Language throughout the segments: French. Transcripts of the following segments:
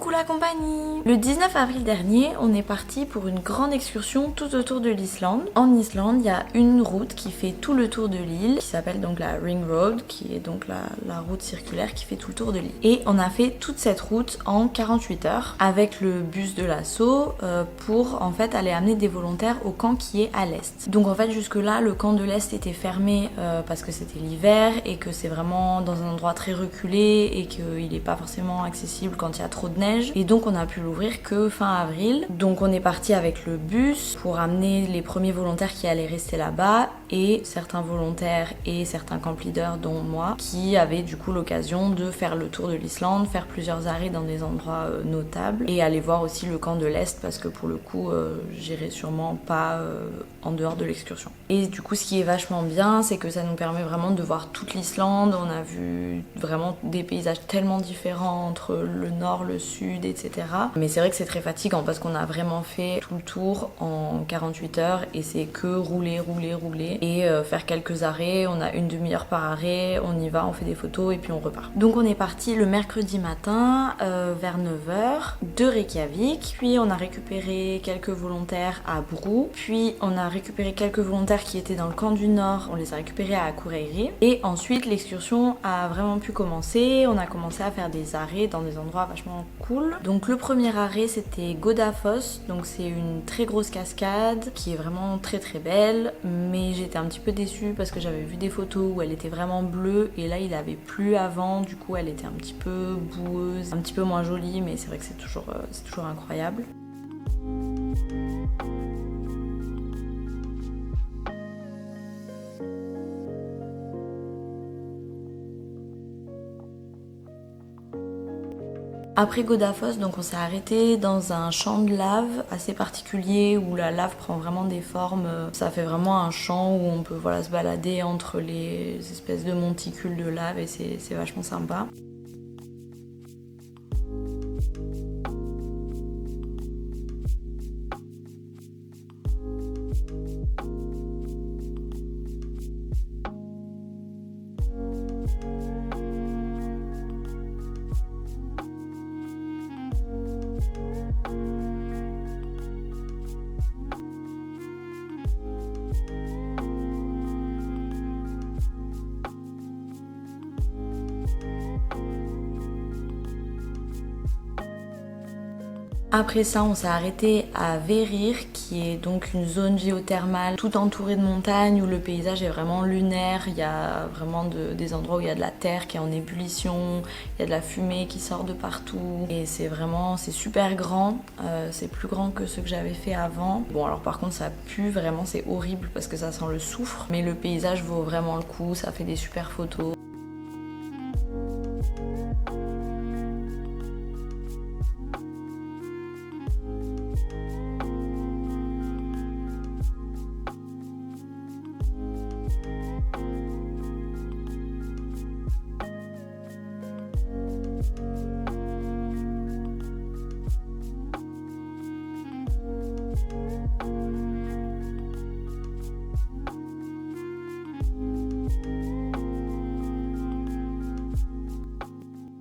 Coucou la compagnie! Le 19 avril dernier, on est parti pour une grande excursion tout autour de l'Islande. En Islande, il y a une route qui fait tout le tour de l'île, qui s'appelle donc la Ring Road, qui est donc la route circulaire qui fait tout le tour de l'île. Et on a fait toute cette route en 48 heures avec le bus de l'assaut pour en fait aller amener des volontaires au camp qui est à l'est. Donc en fait jusque là, le camp de l'est était fermé parce que c'était l'hiver et que c'est vraiment dans un endroit très reculé et qu'il n'est pas forcément accessible quand il y a trop de neige. Et donc on a pu l'ouvrir que fin avril. Donc on est parti avec le bus pour amener les premiers volontaires qui allaient rester là-bas et certains volontaires et certains camp leaders dont moi qui avaient du coup l'occasion de faire le tour de l'Islande, faire plusieurs arrêts dans des endroits notables et aller voir aussi le camp de l'Est parce que pour le coup j'irai sûrement pas en dehors de l'excursion. Et du coup ce qui est vachement bien c'est que ça nous permet vraiment de voir toute l'Islande. On a vu vraiment des paysages tellement différents entre le nord, le sud, etc. Mais c'est vrai que c'est très fatigant parce qu'on a vraiment fait tout le tour en 48 heures et c'est que rouler et faire quelques arrêts. On a une demi-heure par arrêt, on y va, on fait des photos et puis on repart. Donc on est parti le mercredi matin vers 9h de Reykjavik, puis on a récupéré quelques volontaires à Brou, puis on a récupéré quelques volontaires qui étaient dans le camp du Nord, on les a récupérés à Akureyri et ensuite l'excursion a vraiment pu commencer. On a commencé à faire des arrêts dans des endroits vachement cool. Donc le premier arrêt c'était Godafoss, donc c'est une très grosse cascade qui est vraiment très belle, mais j'étais un petit peu déçue parce que j'avais vu des photos où elle était vraiment bleue et là il avait plu avant, du coup elle était un petit peu boueuse, un petit peu moins jolie, mais c'est vrai que c'est toujours incroyable. Après Godafoss, donc on s'est arrêté dans un champ de lave assez particulier où la lave prend vraiment des formes. Ça fait vraiment un champ où on peut se balader entre les espèces de monticules de lave et c'est vachement sympa. Après ça, on s'est arrêté à Verir, qui est donc une zone géothermale tout entourée de montagnes où le paysage est vraiment lunaire. Il y a vraiment des endroits où il y a de la terre qui est en ébullition, il y a de la fumée qui sort de partout et c'est super grand. C'est plus grand que ce que j'avais fait avant. Bon alors par contre ça pue vraiment, c'est horrible parce que ça sent le soufre, mais le paysage vaut vraiment le coup, ça fait des super photos.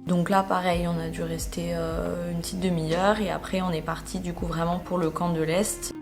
Donc là pareil, on a dû rester une petite demi-heure et après on est parti du coup vraiment pour le camp de l'Est.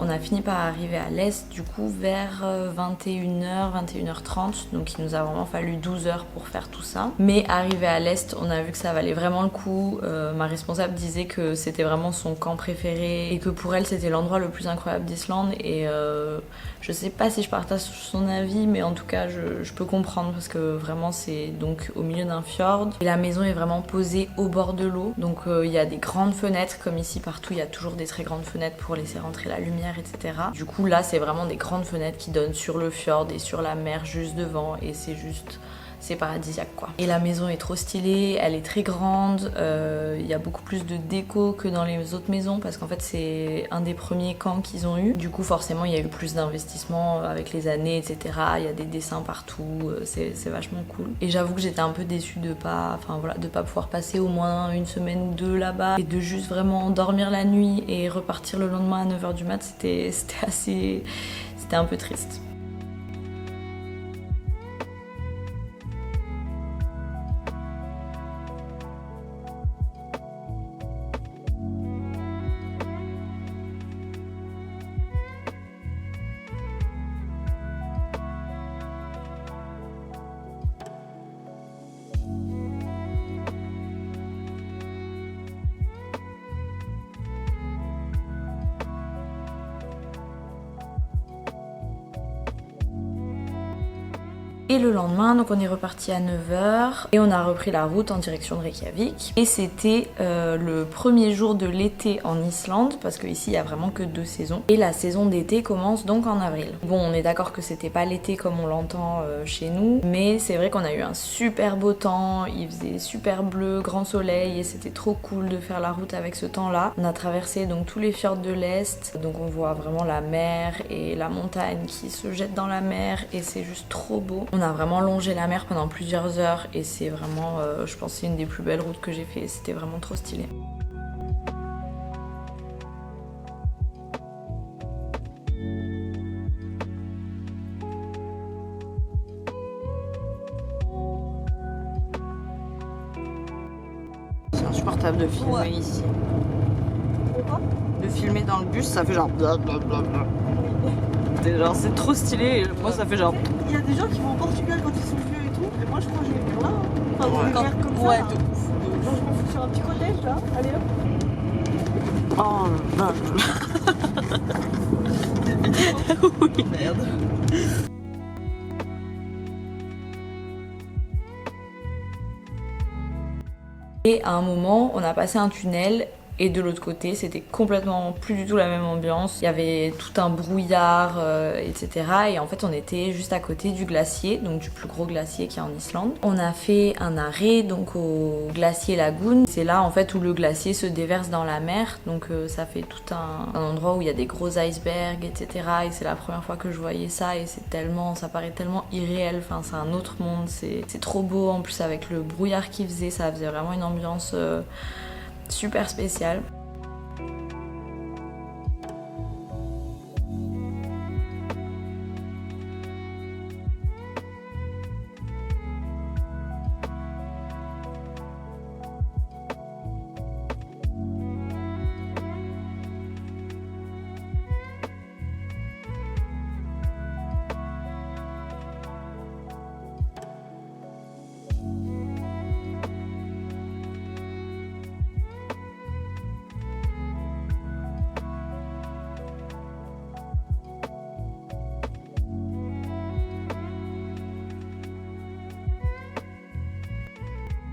On a fini par arriver à l'est du coup vers 21h, 21h30, donc il nous a vraiment fallu 12 heures pour faire tout ça. Mais arrivé à l'est, on a vu que ça valait vraiment le coup. Ma responsable disait que c'était vraiment son camp préféré et que pour elle c'était l'endroit le plus incroyable d'Islande et je sais pas si je partage son avis, mais en tout cas je peux comprendre parce que vraiment c'est donc au milieu d'un fjord et la maison est vraiment posée au bord de l'eau, donc il y a des grandes fenêtres comme ici partout, il y a toujours des très grandes fenêtres pour laisser rentrer la lumière, etc. Du coup là c'est vraiment des grandes fenêtres qui donnent sur le fjord et sur la mer juste devant et c'est c'est paradisiaque quoi. Et la maison est trop stylée, elle est très grande, il y a beaucoup plus de déco que dans les autres maisons parce qu'en fait c'est un des premiers camps qu'ils ont eu. Du coup forcément il y a eu plus d'investissement avec les années, etc. Il y a des dessins partout, c'est vachement cool. Et j'avoue que j'étais un peu déçue de pas pouvoir passer au moins une semaine ou deux là-bas et de juste vraiment dormir la nuit et repartir le lendemain à 9h du mat. C'était un peu triste. Et le lendemain, donc on est reparti à 9h et on a repris la route en direction de Reykjavik. Et c'était le premier jour de l'été en Islande, parce qu'ici il y a vraiment que 2 saisons. Et la saison d'été commence donc en avril. Bon, on est d'accord que c'était pas l'été comme on l'entend chez nous, mais c'est vrai qu'on a eu un super beau temps, il faisait super bleu, grand soleil et c'était trop cool de faire la route avec ce temps-là. On a traversé donc tous les fjords de l'Est, donc on voit vraiment la mer et la montagne qui se jette dans la mer et c'est juste trop beau. On a vraiment longé la mer pendant plusieurs heures et c'est vraiment, je pense, c'est une des plus belles routes que j'ai fait. C'était vraiment trop stylé. C'est insupportable de filmer ici. Pourquoi? De filmer dans le bus, ça fait genre blablabla. C'est trop stylé et moi ça fait genre. Il y a des gens qui vont au Portugal quand ils sont vieux et tout, et moi je crois que je vais venir là. Enfin, Ouais. je vais venir comme ça. Ouais, là. de ouf. Genre, je me fous sur un petit cottage là. Allez hop. Oh là là. Oui. Merde. Et à un moment, on a passé un tunnel. Et de l'autre côté, c'était complètement plus du tout la même ambiance. Il y avait tout un brouillard, etc. Et en fait, on était juste à côté du glacier, donc du plus gros glacier qui est en Islande. On a fait un arrêt donc au glacier Lagoon. C'est là en fait où le glacier se déverse dans la mer. Donc ça fait tout un endroit où il y a des gros icebergs, etc. Et c'est la première fois que je voyais ça et ça paraît tellement irréel. Enfin, c'est un autre monde. C'est trop beau. En plus avec le brouillard qu'il faisait, ça faisait vraiment une ambiance super spécial.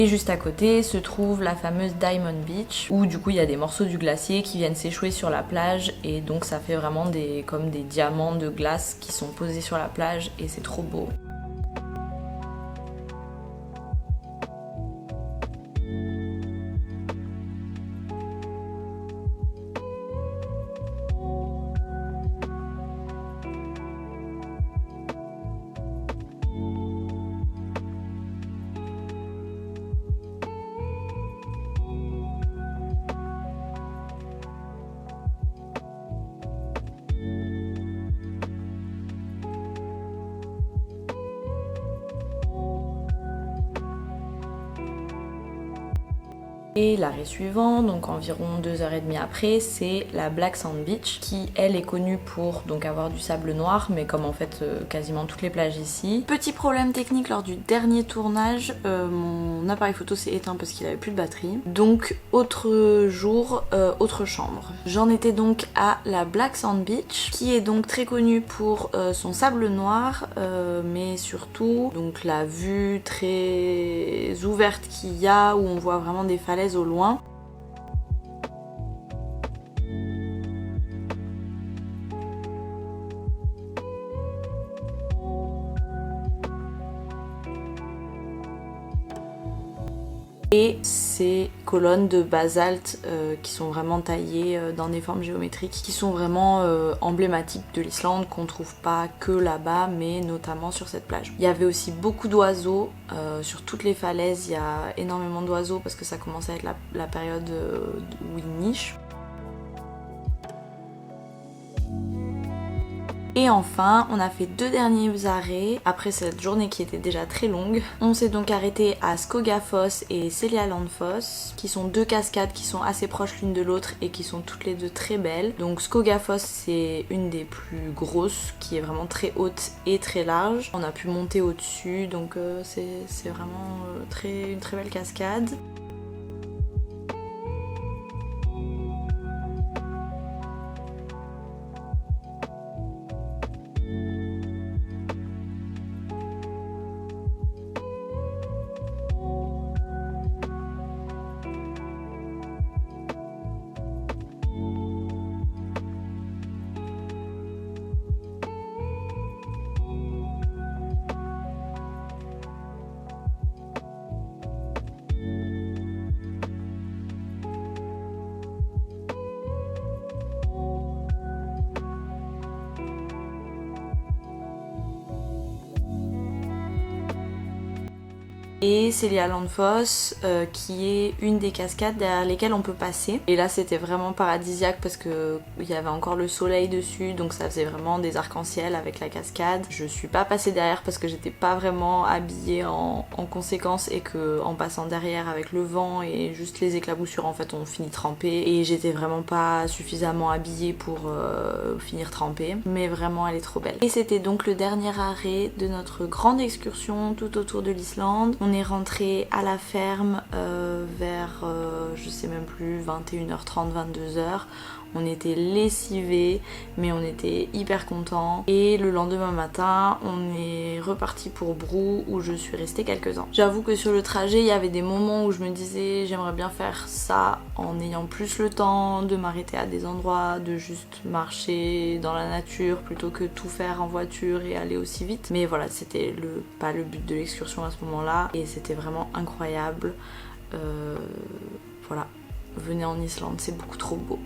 Et juste à côté se trouve la fameuse Diamond Beach où du coup il y a des morceaux du glacier qui viennent s'échouer sur la plage et donc ça fait vraiment comme des diamants de glace qui sont posés sur la plage et c'est trop beau. Et l'arrêt suivant, donc environ 2h30 après, c'est la Black Sand Beach qui elle est connue pour donc avoir du sable noir, mais comme en fait quasiment toutes les plages ici. Petit problème technique lors du dernier tournage, mon appareil photo s'est éteint parce qu'il avait plus de batterie. Donc autre jour, autre chambre. J'en étais donc à la Black Sand Beach qui est donc très connue pour son sable noir, mais surtout donc la vue très ouverte qu'il y a où on voit vraiment des falaises au loin. et ces colonnes de basalte qui sont vraiment taillées dans des formes géométriques qui sont vraiment emblématiques de l'Islande, qu'on trouve pas que là-bas mais notamment sur cette plage. Il y avait aussi beaucoup d'oiseaux sur toutes les falaises, il y a énormément d'oiseaux parce que ça commence à être la période où ils nichent. Et enfin, on a fait 2 derniers arrêts après cette journée qui était déjà très longue. On s'est donc arrêté à Skogafoss et Seljalandsfoss, qui sont 2 cascades qui sont assez proches l'une de l'autre et qui sont toutes les deux très belles. Donc Skogafoss, c'est une des plus grosses, qui est vraiment très haute et très large. On a pu monter au-dessus, donc c'est vraiment une très belle cascade. Et Seljalandsfoss qui est une des cascades derrière lesquelles on peut passer. Et là c'était vraiment paradisiaque parce que il y avait encore le soleil dessus, donc ça faisait vraiment des arcs-en-ciel avec la cascade. Je suis pas passée derrière parce que j'étais pas vraiment habillée en conséquence et que en passant derrière avec le vent et juste les éclaboussures en fait on finit trempée et j'étais vraiment pas suffisamment habillée pour finir trempée. Mais vraiment elle est trop belle. Et c'était donc le dernier arrêt de notre grande excursion tout autour de l'Islande. On est rentré à la ferme vers, je sais même plus, 21h30, 22h. On était lessivés, mais on était hyper contents. Et le lendemain matin, on est reparti pour Brou, où je suis restée quelques temps. J'avoue que sur le trajet, il y avait des moments où je me disais j'aimerais bien faire ça en ayant plus le temps de m'arrêter à des endroits, de juste marcher dans la nature plutôt que tout faire en voiture et aller aussi vite. Mais voilà, c'était pas le but de l'excursion à ce moment-là et c'était vraiment incroyable. Voilà, venez en Islande, c'est beaucoup trop beau.